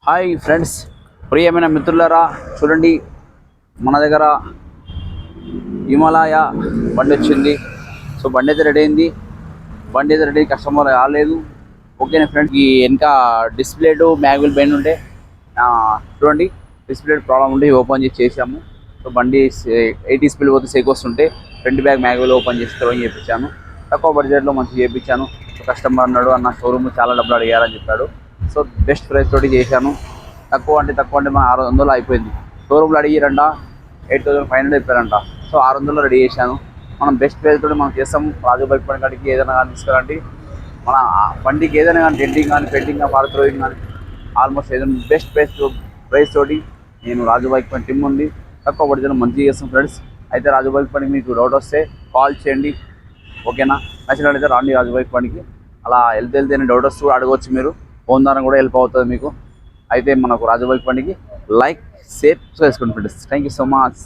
Hi friends, ప్రియమైన మిత్రులారా, చూడండి మన దగ్గర హిమాలయ బండి వచ్చింది. సో బండి అయితే రెడీ అయింది. బండి అయితే రెడీ, కస్టమర్ రాలేదు. ఓకేనా ఫ్రెండ్స్, ఈ వెనక డిస్ప్లే మ్యాగ్విల్ బెండ్ ఉంటే చూడండి, డిస్ప్లే ప్రాబ్లం ఉంటే ఓపెన్ చేసి చేసాము. సో బండి 80 స్పీడ్ పోతే సేక్ వస్తుంటే ఫ్రంట్ బ్యాగ్ మ్యాగ్విల్ ఓపెన్ చేసి త్రోయింగ్ చేయించాను. తక్కువ బడ్జెట్లో మంచిగా చేయించాను. కస్టమర్ అన్నాడు, అన్న షోరూమ్ చాలా డబ్బులు అడిగారని చెప్పాడు. సో బెస్ట్ ప్రైస్ తోటి చేశాను. తక్కువ అంటే మన 600 అయిపోయింది. షోరూమ్లో అడిగిరంట 8500 చెప్పారంట. సో 600 రెడీ చేశాను. మనం బెస్ట్ ప్రైస్ తోటి మనం చేస్తాం. రాజు బైక్ పని కాడికి ఏదైనా కానీ తీసుకురండి. మన బండికి ఏదైనా కానీ డెంటింగ్ కానీ పెయింటింగ్ కానీ ఫార్ త్రోయింగ్ కానీ ఆల్మోస్ట్ ఏదైనా బెస్ట్ ప్రైస్ తోటి నేను రాజు బైక్ పని టీమ్ ఉంది. తక్కువ బడ్జెట్లో మంచిగా చేస్తాం ఫ్రెండ్స్. అయితే రాజు బైక్ పనికి మీకు డౌట్ వస్తే కాల్ చేయండి. ఓకేనా, నచ్చినట్లయితే రాండి రాజు బైక్ పనికి. అలా వెళ్తే డౌట్ వస్తే కూడా అడగవచ్చు మీరు. ఫోన్ ద్వారా కూడా హెల్ప్ అవుతుంది మీకు. అయితే మనకు రాజు బైక్ పనికి లైక్ షేర్ చేసుకోండి friends. Thank you so much.